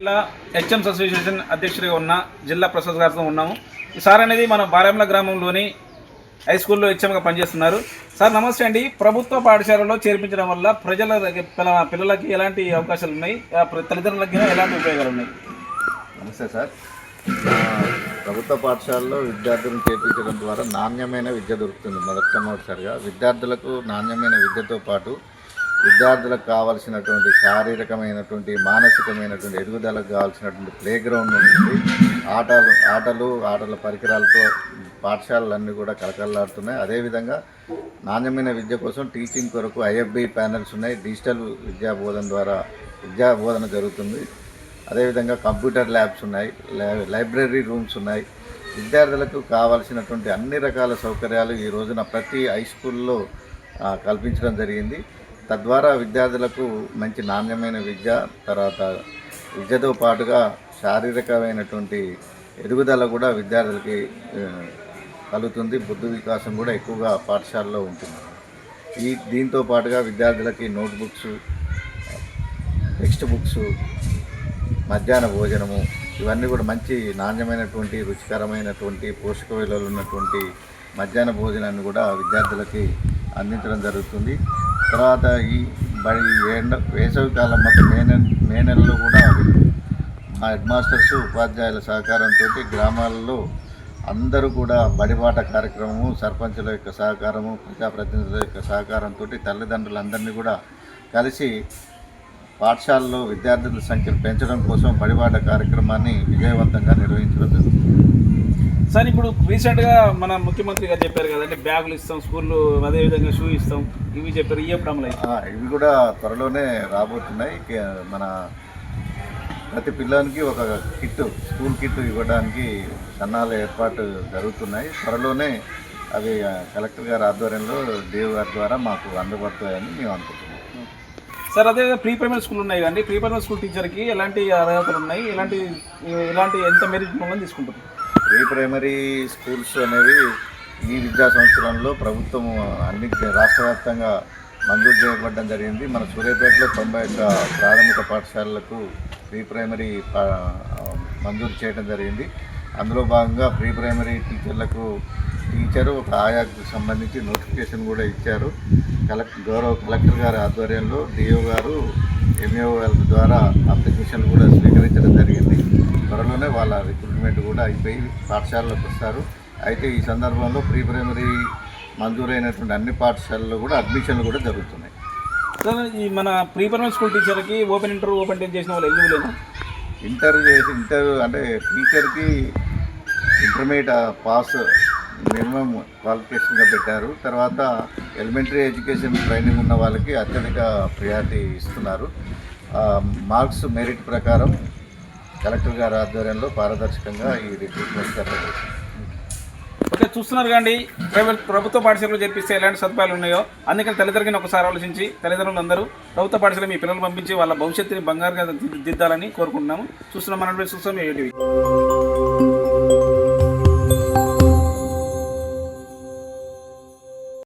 జిల్లా HMs association అధ్యక్షుడిగా ఉన్న జిల్లా ప్రసాద్ గారితో ఉన్నాము. సార్ అనేది మన బారెంల గ్రామంలోని హై స్కూల్లో హెచ్ఎంగా పనిచేస్తున్నారు. సార్ నమస్తే అండి. ప్రభుత్వ పాఠశాలలో చేర్పించడం వల్ల పిల్లలకి ఎలాంటి అవకాశాలు ఉన్నాయి, తల్లిదండ్రులకి ఎలాంటి ఉపయోగాలు ఉన్నాయి? నమస్తే సార్. ప్రభుత్వ పాఠశాలలో విద్యార్థులను చేర్పించడం ద్వారా నాణ్యమైన విద్య దొరుకుతుంది. మొదటిసారిగా విద్యార్థులకు నాణ్యమైన విద్యతో పాటు విద్యార్థులకు కావాల్సినటువంటి శారీరకమైనటువంటి మానసికమైనటువంటి ఎదుగుదలకు కావాల్సినటువంటి ప్లే గ్రౌండ్ ఉంటుంది. ఆటల పరికరాలతో పాఠశాలలన్నీ కూడా కలకల్లాడుతున్నాయి. అదేవిధంగా నాణ్యమైన విద్య కోసం టీచింగ్ కొరకు IFB ప్యానెల్స్ ఉన్నాయి. డిజిటల్ విద్యా బోధన జరుగుతుంది. అదేవిధంగా కంప్యూటర్ ల్యాబ్స్ ఉన్నాయి, లైబ్రరీ రూమ్స్ ఉన్నాయి. విద్యార్థులకు కావాల్సినటువంటి అన్ని రకాల సౌకర్యాలు ఈ రోజున ప్రతి హై స్కూల్లో కల్పించడం జరిగింది. తద్వారా విద్యార్థులకు మంచి నాణ్యమైన విద్య, తర్వాత విద్యతో పాటుగా శారీరకమైనటువంటి ఎదుగుదల కూడా విద్యార్థులకి కలుగుతుంది. బుద్ధి వికాసం కూడా ఎక్కువగా పాఠశాలలో ఉంటుంది. దీంతో పాటుగా విద్యార్థులకి నోట్బుక్స్, టెక్స్ట్ బుక్స్, మధ్యాహ్న భోజనము ఇవన్నీ కూడా మంచి నాణ్యమైనటువంటి రుచికరమైనటువంటి పోషక విలువలు ఉన్నటువంటి మధ్యాహ్న భోజనాన్ని కూడా విద్యార్థులకి అందించడం జరుగుతుంది. తర్వాత ఈ వేసవికాలం మొత్తం మే నెలలో కూడా మా హెడ్ మాస్టర్స్ ఉపాధ్యాయుల సహకారంతో గ్రామాలలో అందరూ కూడా బడిబాట కార్యక్రమము, సర్పంచుల యొక్క సహకారము, ప్రజాప్రతినిధుల యొక్క సహకారంతో తల్లిదండ్రులందరినీ కూడా కలిసి పాఠశాలలో విద్యార్థుల సంఖ్యను పెంచడం కోసం బడిబాట కార్యక్రమాన్ని విజయవంతంగా నిర్వహించడం జరుగుతుంది. సార్, ఇప్పుడు రీసెంట్గా మన ముఖ్యమంత్రి గారు చెప్పారు కదండి, బ్యాగులు ఇస్తాం, స్కూల్లో అదేవిధంగా షూ ఇస్తాం, ఇవి చెప్పారు. ఇవి కూడా త్వరలోనే రాబోతున్నాయి. మన ప్రతి పిల్లలకి ఒక స్కూల్ కిట్ ఇవ్వడానికి సన్నాహాల ఏర్పాటు జరుగుతున్నాయి. త్వరలోనే అవి కలెక్టర్ గారి ఆధ్వర్యంలో DO గారి ద్వారా మాకు అందుబాటుతాయని మేము అనుకుంటున్నాం. సార్, అదే ప్రీ ప్రైమరీ స్కూల్ ఉన్నాయి కానీ ప్రీ ప్రైమరీ స్కూల్ టీచర్కి ఎలాంటి అర్హతలు ఉన్నాయి, ఎలాంటి ఎంత మెరిట్ మనం తీసుకుంటారు? ప్రీ ప్రైమరీ స్కూల్స్ అనేవి ఈ విద్యా సంవత్సరంలో ప్రభుత్వం అన్ని రాష్ట్ర వ్యాప్తంగా మంజూరు చేయబడడం జరిగింది. మన సూర్యాపేటలో 91 ప్రాథమిక పాఠశాలలకు ప్రీ ప్రైమరీ మంజూరు చేయడం జరిగింది. అందులో భాగంగా ప్రీ ప్రైమరీ టీచరు ఒక ఆయాకు సంబంధించి నోటిఫికేషన్ కూడా ఇచ్చారు. గౌరవ కలెక్టర్ గారి ఆధ్వర్యంలో DO గారు MAO ద్వారా అప్లికేషన్ కూడా స్వీకరించడం జరిగింది. త్వరలోనే వాళ్ళ రిక్రూట్మెంట్ కూడా అయిపోయి పాఠశాలలోకి వస్తారు. అయితే ఈ సందర్భంలో ప్రీ ప్రైమరీ మంజూరైనటువంటి అన్ని పాఠశాలల్లో కూడా అడ్మిషన్లు కూడా జరుగుతున్నాయి. సార్, ఈ మన ప్రీ ప్రైమరీ స్కూల్ టీచర్కి ఓపెన్ టెస్ట్ చేసిన వాళ్ళు ఎలిజిబుల్? ఇంటర్ అంటే టీచర్కి ఇంటర్మీడియట్ పాస్ మినిమం క్వాలిఫికేషన్గా పెట్టారు. తర్వాత ఎలిమెంటరీ ఎడ్యుకేషన్ ట్రైనింగ్ ఉన్న వాళ్ళకి అత్యధిక ప్రియారిటీ ఇస్తున్నారు. మార్క్స్ మెరిట్ ప్రకారం కలెక్టర్ గారి ఆధ్వర్యంలో పారదర్శకంగా ఈ రిక్రూట్మెంట్ జరగబోతుంది. ఓకే, చూస్తున్నారు కానీ ప్రభుత్వ పాఠశాలలో చేర్పిస్తే ఎలాంటి సదుపాయాలు ఉన్నాయో, అందుకని తల్లిదండ్రులను ఒకసారి ఆలోచించి తల్లిదండ్రులందరూ ప్రభుత్వ పాఠశాల మీ పిల్లలు పంపించి వాళ్ళ భవిష్యత్తుని బంగారుగా దిద్దాలని కోరుకుంటున్నాము. చూస్తున్నాం, మనం చూస్తాం.